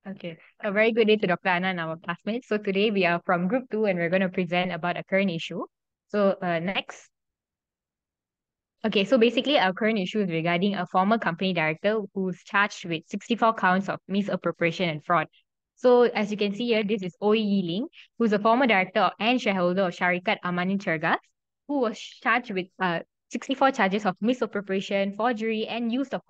Okay. A very good day to Dr. Anna and our classmates. So today we are from group 2 and we're going to present about a current issue. So next. Okay, so basically our current issue is regarding a former company director who's charged with 64 counts of misappropriation and fraud. So as you can see here, this is Yi Ling, who's a former director and shareholder of Syarikat Amani Cergas, who was charged with 64 charges of misappropriation, forgery, and use of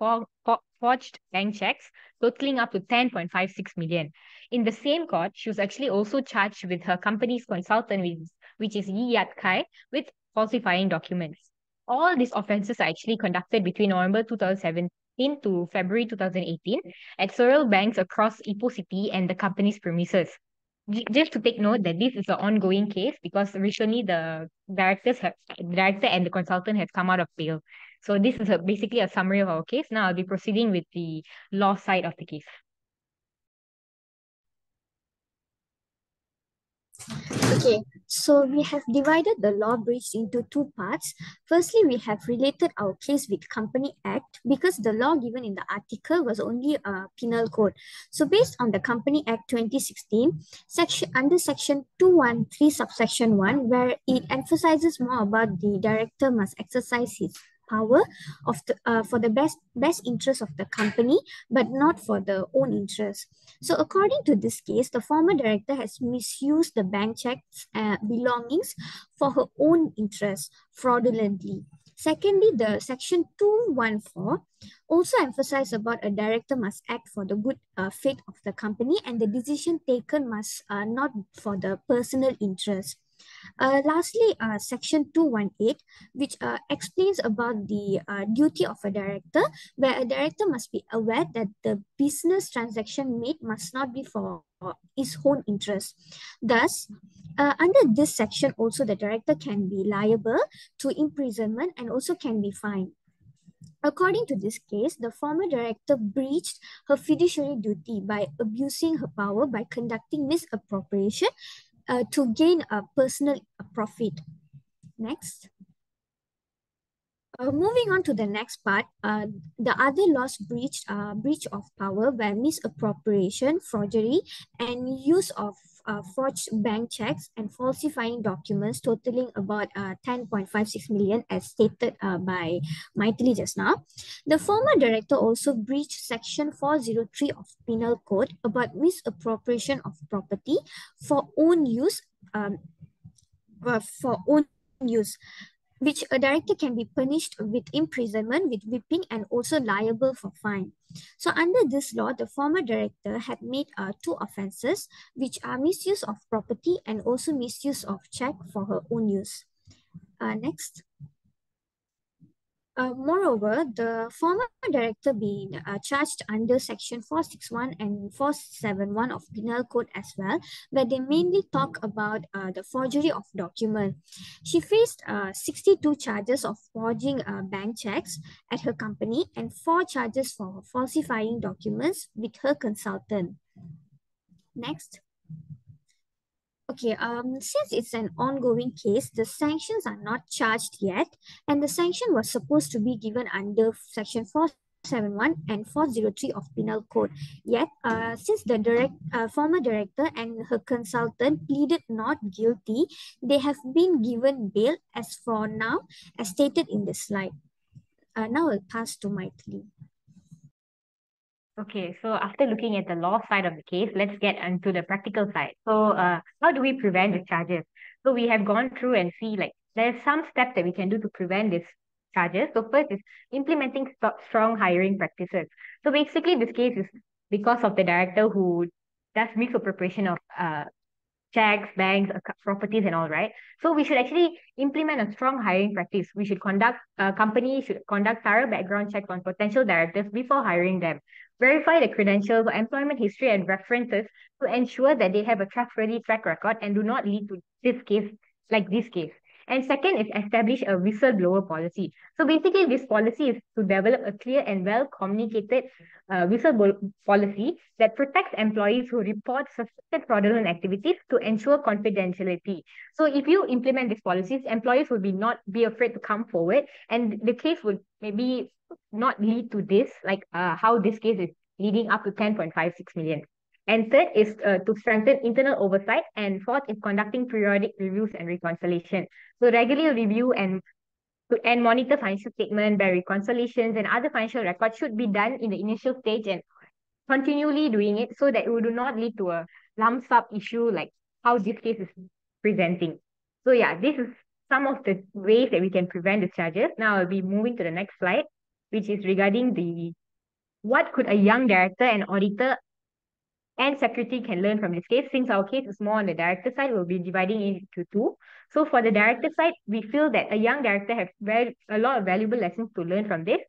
forged bank checks, totaling up to 10.56 million. In the same court, she was actually also charged with her company's consultant, which is Yi Yat Kai, with falsifying documents. All these offences are actually conducted between November 2017 to February 2018 at several banks across Ipoh City and the company's premises. Just to take note that this is an ongoing case because recently the director and the consultant has come out of bail. So this is basically a summary of our case. Now I'll be proceeding with the law side of the case. Okay, so we have divided the law breach into two parts. Firstly, we have related our case with Company Act because the law given in the article was only a penal code. So based on the Company Act 2016, under section 213 subsection 1, where it emphasizes more about the director must exercise his power for the best interest of the company, but not for the own interest. So according to this case, the former director has misused the bank checks belongings for her own interest fraudulently. Secondly, the section 214 also emphasizes about a director must act for the good faith of the company and the decision taken must not for the personal interest. Lastly, section 218, which explains about the duty of a director, where a director must be aware that the business transaction made must not be for his own interest. Thus, under this section, also the director can be liable to imprisonment and also can be fined. According to this case, the former director breached her fiduciary duty by abusing her power by conducting misappropriation to gain a personal profit. Next. Moving on to the next part, the other laws breach of power were misappropriation, forgery, and use of forged bank checks and falsifying documents totaling about 10.56 million as stated by Maithili just now. The former director also breached section 403 of Penal Code about misappropriation of property for own use which a director can be punished with imprisonment, with whipping, and also liable for fine. So under this law, the former director had made two offenses, which are misuse of property and also misuse of check for her own use. Next. Moreover, the former director being charged under section 461 and 471 of Penal Code as well, where they mainly talk about the forgery of document. She faced 62 charges of forging bank checks at her company and 4 charges for falsifying documents with her consultant. Next. Okay, since it's an ongoing case, the sanctions are not charged yet, and the sanction was supposed to be given under section 471 and 403 of Penal Code. Yet, since the former director and her consultant pleaded not guilty, they have been given bail as for now, as stated in the slide. Now I'll pass to Maithili. Okay, so after looking at the law side of the case, let's get into the practical side. So, how do we prevent the charges? So, we have gone through and see like there's some steps that we can do to prevent these charges. So, first is implementing strong hiring practices. So, basically, this case is because of the director who does misappropriation of checks, banks, properties, and all, right? So we should actually implement a strong hiring practice. We should companies should conduct thorough background checks on potential directors before hiring them. Verify the credentials, employment history, and references to ensure that they have a trustworthy track record and do not lead to this case. And second is establish a whistleblower policy. So basically, this policy is to develop a clear and well communicated whistleblower policy that protects employees who report suspected fraudulent activities to ensure confidentiality. So if you implement these policies, employees will not be afraid to come forward, and the case would maybe not lead to this, like how this case is leading up to 10.56 million. And third is to strengthen internal oversight. And fourth is conducting periodic reviews and reconciliation. So regular review and monitor financial statement, by reconciliations, and other financial records should be done in the initial stage and continually doing it so that it would not lead to a lump sum issue like how this case is presenting. So yeah, this is some of the ways that we can prevent the charges. Now I'll be moving to the next slide, which is regarding the what could a young director and auditor and secretary can learn from this case. Since our case is more on the director side, we'll be dividing it into two. So for the director side, we feel that a young director has a lot of valuable lessons to learn from this.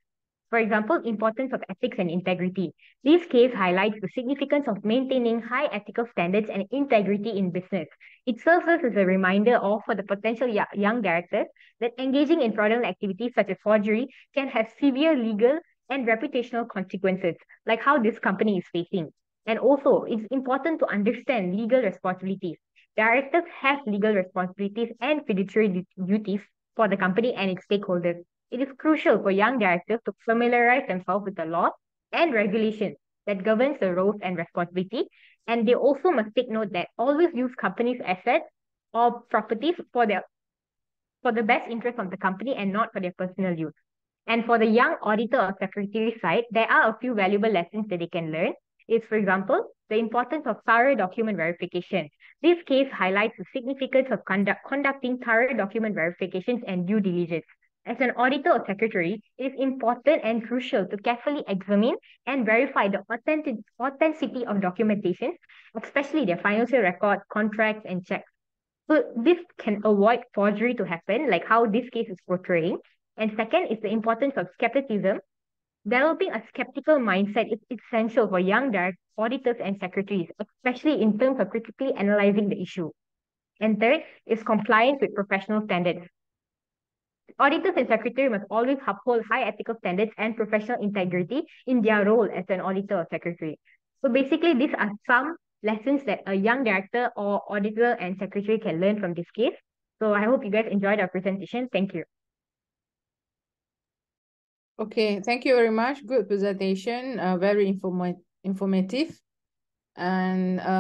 For example, importance of ethics and integrity. This case highlights the significance of maintaining high ethical standards and integrity in business. It serves us as a reminder of for the potential young directors that engaging in fraudulent activities such as forgery can have severe legal and reputational consequences, like how this company is facing. And also, it's important to understand legal responsibilities. Directors have legal responsibilities and fiduciary duties for the company and its stakeholders. It is crucial for young directors to familiarize themselves with the law and regulations that governs the roles and responsibility. And they also must take note that always use company's assets or properties for the best interest of the company and not for their personal use. And for the young auditor or secretary side, there are a few valuable lessons that they can learn. Is, for example, the importance of thorough document verification. This case highlights the significance of conducting thorough document verifications and due diligence. As an auditor or secretary, it is important and crucial to carefully examine and verify the authenticity of documentation, especially their financial records, contracts, and checks. So this can avoid forgery to happen, like how this case is portraying. And second is the importance of skepticism. Developing a skeptical mindset is essential for young auditors and secretaries, especially in terms of critically analyzing the issue. And third is compliance with professional standards. Auditors and secretaries must always uphold high ethical standards and professional integrity in their role as an auditor or secretary. So basically, these are some lessons that a young director or auditor and secretary can learn from this case. So I hope you guys enjoyed our presentation. Thank you. Okay, thank you very much. Good presentation, very informative. And